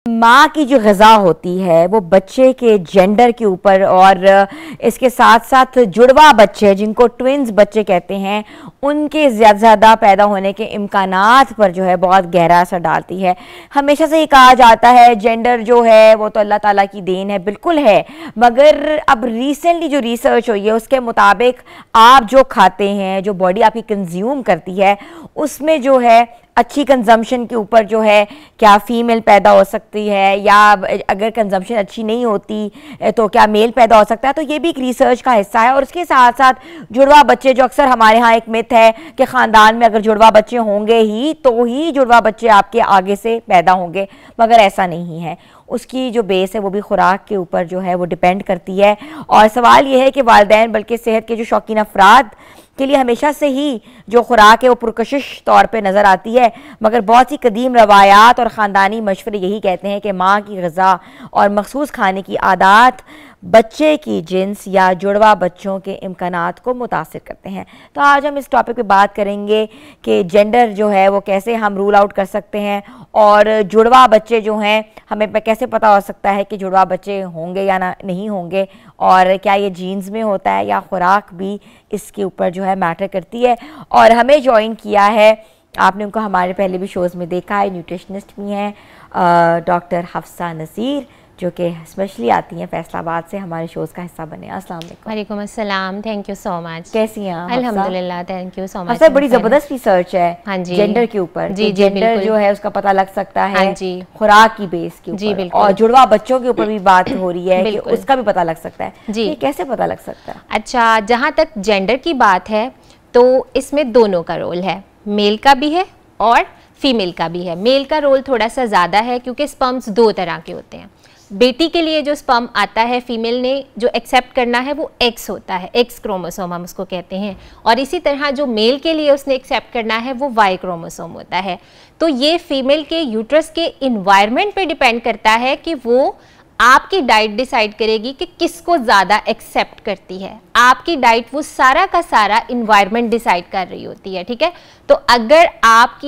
माँ की जो ग़िज़ा होती है वो बच्चे के जेंडर के ऊपर और इसके साथ साथ जुड़वा बच्चे जिनको ट्विन्स बच्चे कहते हैं उनके ज़्यादा पैदा होने के इम्कानात पर जो है बहुत गहरा असर डालती है। हमेशा से ये कहा जाता है जेंडर जो है वो तो अल्लाह ताला की देन है, बिल्कुल है, मगर अब रिसेंटली जो रिसर्च हुई है उसके मुताबिक आप जो खाते हैं, जो बॉडी आपकी कंज्यूम करती है, उसमें जो है अच्छी कंजम्पशन के ऊपर जो है क्या फ़ीमेल पैदा हो सकती है, या अगर कंजम्पशन अच्छी नहीं होती तो क्या मेल पैदा हो सकता है। तो ये भी एक रिसर्च का हिस्सा है। और उसके साथ साथ जुड़वा बच्चे, जो अक्सर हमारे यहाँ एक मिथ है कि ख़ानदान में अगर जुड़वा बच्चे होंगे ही तो ही जुड़वा बच्चे आपके आगे से पैदा होंगे, मगर ऐसा नहीं है। उसकी जो बेस है वो भी खुराक के ऊपर जो है वो डिपेंड करती है। और सवाल ये है कि वालिदैन बल्कि सेहत के जो शौकीन अफराद के लिए हमेशा से ही जो खुराक है वो पुरकशिश तौर पे नज़र आती है, मगर बहुत सी कदीम रवायात और ख़ानदानी मशवरे यही कहते हैं कि माँ की ग़िज़ा और मखसूस खाने की आदत बच्चे की जिन्स या जुड़वा बच्चों के इम्कानात को मुतासिर करते हैं। तो आज हम इस टॉपिक पे बात करेंगे कि जेंडर जो है वो कैसे हम रूल आउट कर सकते हैं और जुड़वा बच्चे जो हैं हमें कैसे पता हो सकता है कि जुड़वा बच्चे होंगे या ना नहीं होंगे, और क्या ये जीन्स में होता है या खुराक भी इसके ऊपर जो है मैटर करती है। और हमें ज्वाइन किया है, आपने उनको हमारे पहले भी शोज़ में देखा है, न्यूट्रिशनिस्ट भी हैं डॉक्टर हफ्सा नसीर, जो कि स्पेशली आती हैं फैसलाबाद से, हमारे शोज़ का हिस्सा बने। अस्सलाम वालेकुम। वालेकुम अस्सलाम, थैंक यू सो मच। कैसी हैं आप? अल्हम्दुलिल्लाह, थैंक यू सो मच। अच्छा, बड़ी ज़बरदस्त रिसर्च है हाँ जी, जेंडर के ऊपर। जी, जेंडर जो है उसका पता लग सकता है हाँ जी, खुराक की बेस के जी, ऊपर, और जुड़वा बच्चों के ऊपर भी बात हो रही है कि उसका भी पता लग सकता है। जी, ये कैसे पता लग सकता है? अच्छा, जहाँ तक जेंडर की बात है तो इसमें दोनों का रोल है, मेल का भी है और फीमेल का भी है। मेल का रोल थोड़ा सा ज़्यादा है क्योंकि स्पर्म्स दो तरह के होते हैं। बेटी के लिए जो स्पर्म आता है, फीमेल ने जो एक्सेप्ट करना है वो एक्स होता है, एक्स क्रोमोसोम हम उसको कहते हैं, और इसी तरह जो मेल के लिए उसने एक्सेप्ट करना है वो वाई क्रोमोसोम होता है। तो ये फीमेल के यूट्रस के इन्वायरमेंट पे डिपेंड करता है कि वो आपकी डाइट डिसाइड करेगी कि किसको ज़्यादा एक्सेप्ट करती है। आपकी डाइट वो सारा का सारा इन्वायरमेंट डिसाइड कर रही होती है, ठीक है। तो अगर आप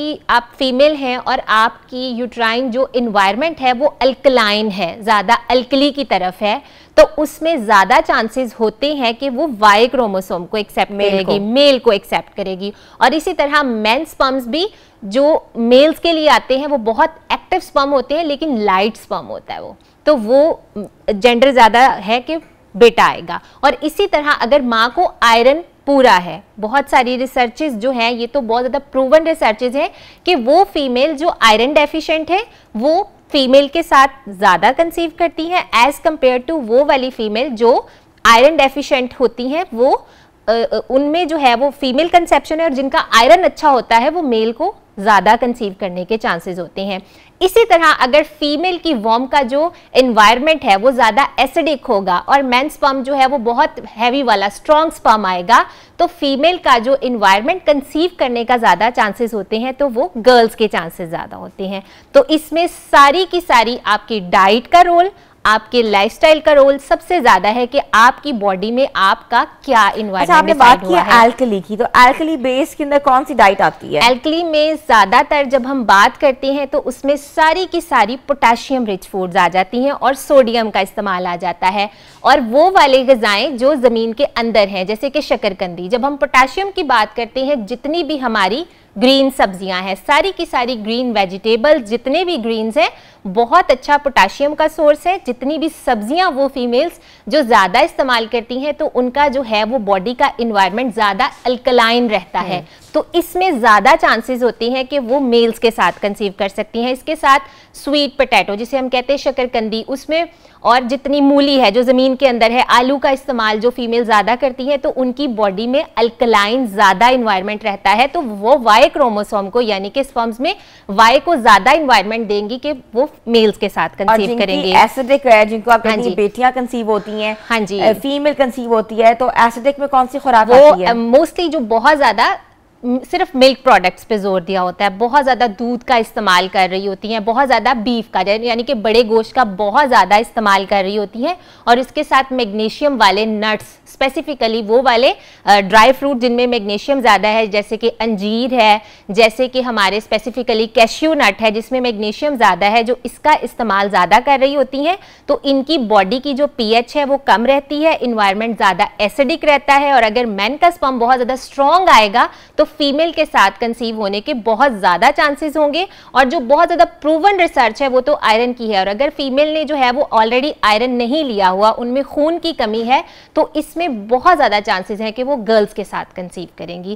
फीमेल हैं और आपकी यूट्राइन जो इन्वायरमेंट है वो अल्कलाइन है, ज़्यादा अल्कली की तरफ है, तो उसमें ज़्यादा चांसेस होते हैं कि वो वाई क्रोमोसोम को एक्सेप्ट करेगी, मेल को एक्सेप्ट करेगी। और इसी तरह मेन स्पर्म्स भी जो मेल्स के लिए आते हैं वो बहुत एक्टिव स्पर्म होते हैं, लेकिन लाइट स्पर्म होता है वो, तो वो जेंडर ज़्यादा है कि बेटा आएगा। और इसी तरह अगर माँ को आयरन पूरा है, बहुत सारी रिसर्चेज जो हैं, ये तो बहुत ज़्यादा प्रूवन रिसर्चेज हैं कि वो फीमेल जो आयरन डेफिशिएंट है वो फीमेल के साथ ज़्यादा कंसीव करती हैं एज़ कम्पेयर टू वो वाली फीमेल जो आयरन डेफिशिएंट होती हैं, वो उनमें जो है वो फीमेल कंसेप्शन है, और जिनका आयरन अच्छा होता है वो मेल को ज़्यादा कंसीव करने के चांसेस होते हैं। इसी तरह अगर फीमेल की वॉर्म का जो एनवायरनमेंट है वो ज़्यादा एसिडिक होगा और मेन स्पर्म जो है वो बहुत हैवी वाला स्ट्रॉन्ग स्पर्म आएगा, तो फीमेल का जो एनवायरनमेंट कंसीव करने का ज़्यादा चांसेस होते हैं, तो वो गर्ल्स के चांसेस ज़्यादा होते हैं। तो इसमें सारी की सारी आपकी डाइट का रोल, आपके लाइफस्टाइल का रोल सबसे ज्यादा है कि आपकी बॉडी में आपका क्या इन्वायरमेंट। अच्छा, आपने बात की अल्कली की, तो अल्कली बेस के अंदर कौन सी डाइट आती है? अल्कली में ज्यादातर जब हम बात करते हैं तो उसमें सारी की सारी पोटेशियम रिच फूड्स आ जाती हैं और सोडियम का इस्तेमाल आ जाता है, और वो वाले ग़िज़ाएं जो ज़मीन के अंदर हैं, जैसे कि शकरकंदी। जब हम पोटेशियम की बात करते हैं, जितनी भी हमारी ग्रीन सब्जियां हैं, सारी की सारी ग्रीन वेजिटेबल्स, जितने भी ग्रीन्स हैं, बहुत अच्छा पोटेशियम का सोर्स है। जितनी भी सब्जियां वो फीमेल्स जो ज़्यादा इस्तेमाल करती हैं, तो उनका जो है वो बॉडी का इन्वायरमेंट ज़्यादा अल्कलाइन रहता है, तो इसमें ज़्यादा चांसेस होती हैं कि वो मेल्स के साथ कंसीव कर सकती हैं। इसके साथ स्वीट पोटैटो जिसे हम कहते हैं शकरकंदी, उसमें, और जितनी मूली है जो ज़मीन के अंदर है, आलू का इस्तेमाल जो फीमेल ज़्यादा करती है, तो उनकी बॉडी में अल्कलाइन ज़्यादा इन्वायरमेंट रहता है, तो वो वाई क्रोमोसोम को, यानी कि स्पर्म्स में वाई को ज़्यादा इन्वायरमेंट देंगी कि वो मेल्स के साथ कंसीव करेंगे। एसिडिक है, जिनको आप कहती हैं बेटियां कंसीव होती हैं, हाँ जी, फीमेल कंसीव होती है, तो एसिडिक में कौन सी खुराक आती है? मोस्टली जो बहुत ज़्यादा सिर्फ मिल्क प्रोडक्ट्स पे जोर दिया होता है, बहुत ज़्यादा दूध का इस्तेमाल कर रही होती हैं, बहुत ज़्यादा बीफ का यानी कि बड़े गोश्त का बहुत ज़्यादा इस्तेमाल कर रही होती हैं, और इसके साथ मैग्नीशियम वाले नट्स, स्पेसिफिकली वो वाले ड्राई फ्रूट जिनमें मैग्नीशियम ज़्यादा है, जैसे कि अंजीर है, जैसे कि हमारे स्पेसिफिकली कैश्यू नट है जिसमें मैग्नीशियम ज़्यादा है, जो इसका इस्तेमाल ज़्यादा कर रही होती हैं, तो इनकी बॉडी की जो पीएच है वो कम रहती है, इन्वायरमेंट ज़्यादा एसिडिक रहता है, और अगर मैन का स्पर्म बहुत ज़्यादा स्ट्रॉन्ग आएगा तो फीमेल के साथ कंसीव होने के बहुत ज़्यादा चांसेस होंगे। और जो बहुत ज़्यादा प्रूवन रिसर्च है वो तो आयरन की है, और अगर फीमेल ने जो है वो ऑलरेडी आयरन नहीं लिया हुआ, उनमें खून की कमी है, तो इसमें बहुत ज़्यादा चांसेस हैं कि वो गर्ल्स के साथ कंसीव करेंगी।